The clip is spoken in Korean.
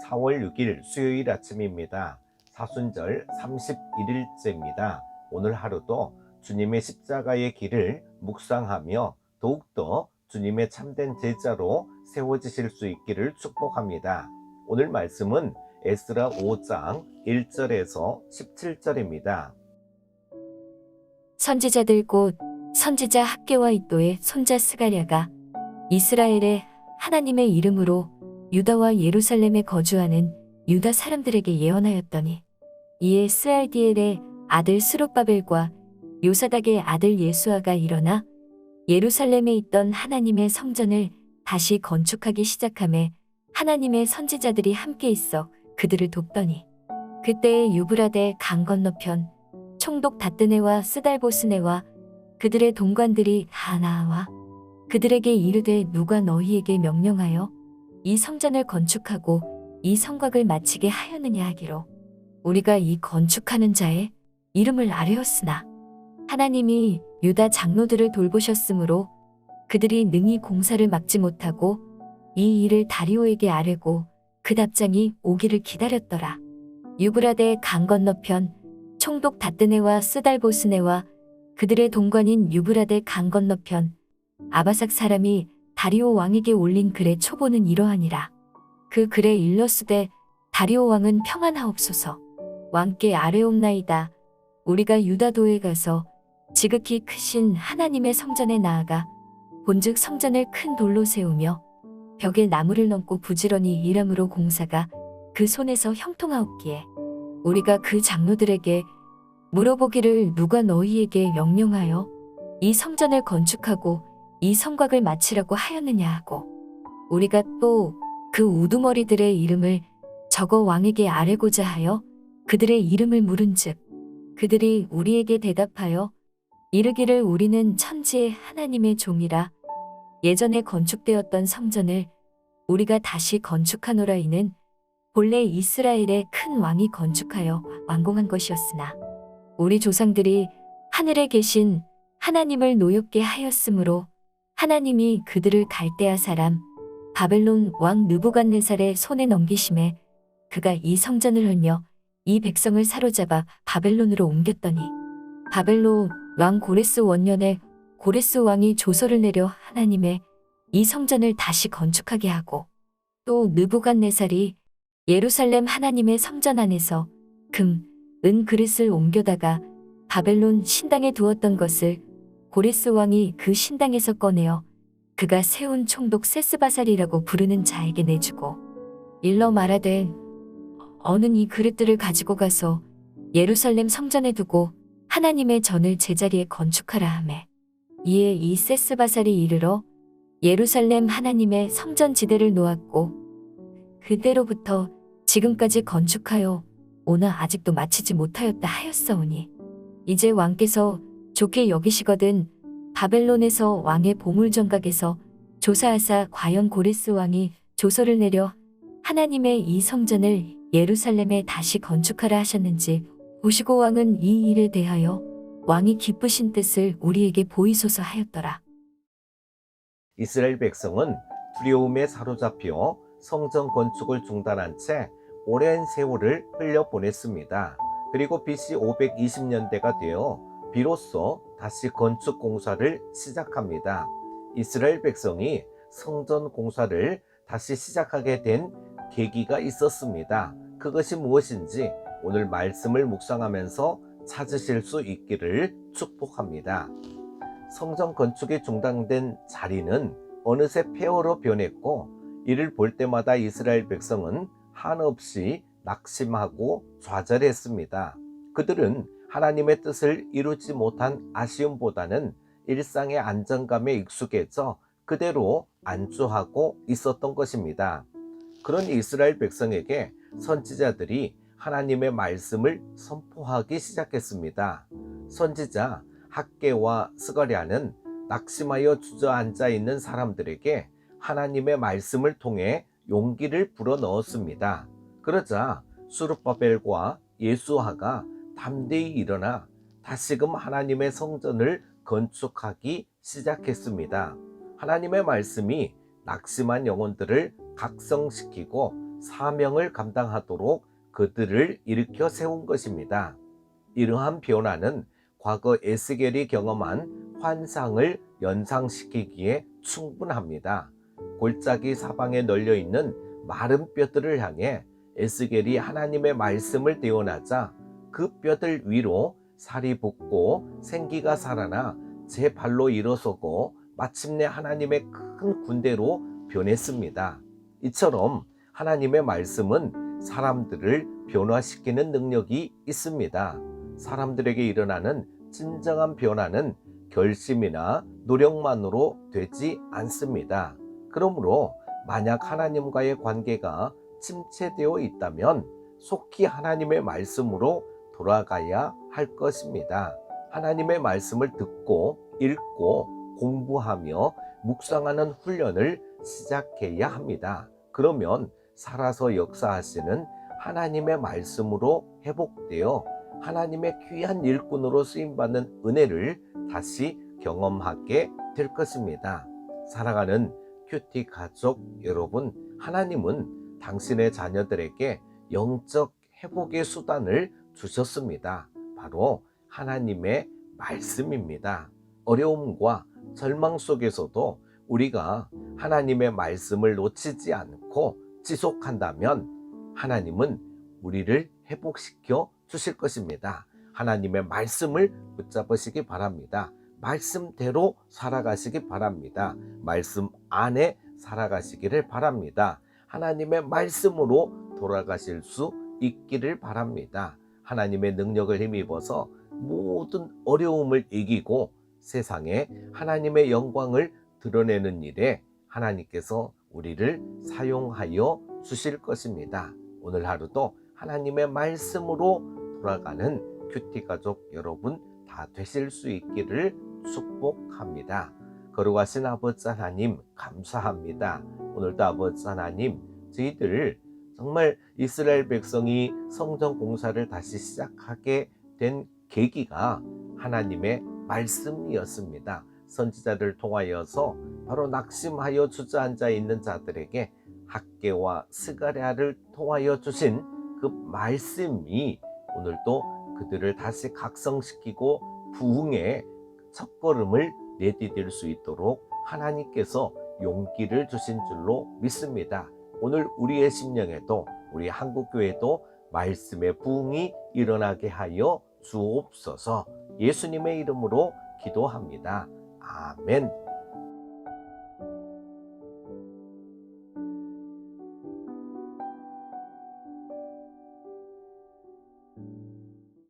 4월 6일 수요일 아침입니다. 사순절 31일째입니다. 오늘 하루도 주님의 십자가의 길을 묵상하며 더욱더 주님의 참된 제자로 세워지실 수 있기를 축복합니다. 오늘 말씀은 에스라 5장 1절에서 17절입니다. 선지자들 곧 선지자 학개와 이또의 손자 스가랴가 이스라엘의 하나님의 이름으로 유다와 예루살렘에 거주하는 유다 사람들에게 예언하였더니, 이에 스알디엘의 아들 스룹바벨과 요사닥의 아들 예수아가 일어나 예루살렘에 있던 하나님의 성전을 다시 건축하기 시작하매 하나님의 선지자들이 함께 있어 그들을 돕더니, 그때에 유브라데 강 건너편 총독 다뜨네와 스달보스네와 그들의 동관들이 다 나와 그들에게 이르되, 누가 너희에게 명령하여 이 성전을 건축하고 이 성곽을 마치게 하였느냐 하기로, 우리가 이 건축하는 자의 이름을 아뢰었으나 하나님이 유다 장로들을 돌보셨으므로 그들이 능히 공사를 막지 못하고 이 일을 다리오에게 아뢰고 그 답장이 오기를 기다렸더라. 유브라데 강 건너편 총독 다뜨네와 스달보스네와 그들의 동관인 유브라데 강 건너편 아바삭 사람이 다리오 왕에게 올린 글의 초보는 이러하니라. 그 글에 일렀으되, 다리오 왕은 평안하옵소서. 왕께 아뢰옵나이다. 우리가 유다도에 가서 지극히 크신 하나님의 성전에 나아가 본즉 성전을 큰 돌로 세우며 벽에 나무를 넘고 부지런히 일함으로 공사가 그 손에서 형통하옵기에, 우리가 그 장로들에게 물어보기를, 누가 너희에게 명령하여 이 성전을 건축하고 이 성곽을 마치라고 하였느냐 하고, 우리가 또 그 우두머리들의 이름을 적어 왕에게 아뢰고자 하여 그들의 이름을 물은즉, 그들이 우리에게 대답하여 이르기를, 우리는 천지의 하나님의 종이라 예전에 건축되었던 성전을 우리가 다시 건축하노라. 이는 본래 이스라엘의 큰 왕이 건축하여 완공한 것이었으나 우리 조상들이 하늘에 계신 하나님을 노엽게 하였으므로 하나님이 그들을 갈대아 사람 바벨론 왕 느부갓네살의 손에 넘기심에 그가 이 성전을 헐며 이 백성을 사로잡아 바벨론으로 옮겼더니, 바벨론 왕 고레스 원년에 고레스 왕이 조서를 내려 하나님의 이 성전을 다시 건축하게 하고, 또 느부갓네살이 예루살렘 하나님의 성전 안에서 금, 은 그릇을 옮겨다가 바벨론 신당에 두었던 것을 고레스 왕이 그 신당에서 꺼내어 그가 세운 총독 세스바살이라고 부르는 자에게 내주고, 일러 말하되, 어는 이 그릇들을 가지고 가서 예루살렘 성전에 두고 하나님의 전을 제자리에 건축하라 하매, 이에 이 세스바살이 이르러 예루살렘 하나님의 성전 지대를 놓았고 그때로부터 지금까지 건축하여 오나 아직도 마치지 못하였다 하였사오니, 이제 왕께서 좋게 여기시거든 바벨론에서 왕의 보물정각에서 조사하사 과연 고레스 왕이 조서를 내려 하나님의 이 성전을 예루살렘에 다시 건축하라 하셨는지 보시고 왕은 이 일에 대하여 왕이 기쁘신 뜻을 우리에게 보이소서 하였더라. 이스라엘 백성은 두려움에 사로잡혀 성전 건축을 중단한 채 오랜 세월을 흘려보냈습니다. 그리고 BC 520년대가 되어 비로소 다시 건축 공사를 시작합니다. 이스라엘 백성이 성전 공사를 다시 시작하게 된 계기가 있었습니다. 그것이 무엇인지 오늘 말씀을 묵상하면서 찾으실 수 있기를 축복합니다. 성전 건축이 중단된 자리는 어느새 폐허로 변했고, 이를 볼 때마다 이스라엘 백성은 한없이 낙심하고 좌절했습니다. 그들은 하나님의 뜻을 이루지 못한 아쉬움보다는 일상의 안정감에 익숙해져 그대로 안주하고 있었던 것입니다. 그런 이스라엘 백성에게 선지자들이 하나님의 말씀을 선포하기 시작했습니다. 선지자 학개와 스가랴는 낙심하여 주저앉아 있는 사람들에게 하나님의 말씀을 통해 용기를 불어넣었습니다. 그러자 스룹바벨과 예수아가 담대히 일어나 다시금 하나님의 성전을 건축하기 시작했습니다. 하나님의 말씀이 낙심한 영혼들을 각성시키고 사명을 감당하도록 그들을 일으켜 세운 것입니다. 이러한 변화는 과거 에스겔이 경험한 환상을 연상시키기에 충분합니다. 골짜기 사방에 널려있는 마른 뼈들을 향해 에스겔이 하나님의 말씀을 대언하자 그 뼈들 위로 살이 붙고 생기가 살아나 제 발로 일어서고 마침내 하나님의 큰 군대로 변했습니다. 이처럼 하나님의 말씀은 사람들을 변화시키는 능력이 있습니다. 사람들에게 일어나는 진정한 변화는 결심이나 노력만으로 되지 않습니다. 그러므로 만약 하나님과의 관계가 침체되어 있다면 속히 하나님의 말씀으로 돌아가야 할 것입니다. 하나님의 말씀을 듣고 읽고 공부하며 묵상하는 훈련을 시작해야 합니다. 그러면 살아서 역사하시는 하나님의 말씀으로 회복되어 하나님의 귀한 일꾼으로 쓰임받는 은혜를 다시 경험하게 될 것입니다. 사랑하는 큐티 가족 여러분, 하나님은 당신의 자녀들에게 영적 회복의 수단을 주셨습니다. 바로 하나님의 말씀입니다. 어려움과 절망 속에서도 우리가 하나님의 말씀을 놓치지 않고 지속한다면 하나님은 우리를 회복시켜 주실 것입니다. 하나님의 말씀을 붙잡으시기 바랍니다. 말씀대로 살아가시기 바랍니다. 말씀 안에 살아가시기를 바랍니다. 하나님의 말씀으로 돌아가실 수 있기를 바랍니다. 하나님의 능력을 힘입어서 모든 어려움을 이기고 세상에 하나님의 영광을 드러내는 일에 하나님께서 우리를 사용하여 주실 것입니다. 오늘 하루도 하나님의 말씀으로 돌아가는 큐티 가족 여러분 다 되실 수 있기를 축복합니다. 거룩하신 아버지 하나님 감사합니다. 오늘도 아버지 하나님, 저희들 정말 이스라엘 백성이 성전 공사를 다시 시작하게 된 계기가 하나님의 말씀이었습니다. 선지자를 통하여서 바로 낙심하여 주저앉아 있는 자들에게 학개와 스가랴를 통하여 주신 그 말씀이 오늘도 그들을 다시 각성시키고 부흥의 첫걸음을 내디딜 수 있도록 하나님께서 용기를 주신 줄로 믿습니다. 오늘 우리의 심령에도 우리 한국교회도 말씀의 부흥이 일어나게 하여 주옵소서. 예수님의 이름으로 기도합니다. 아멘.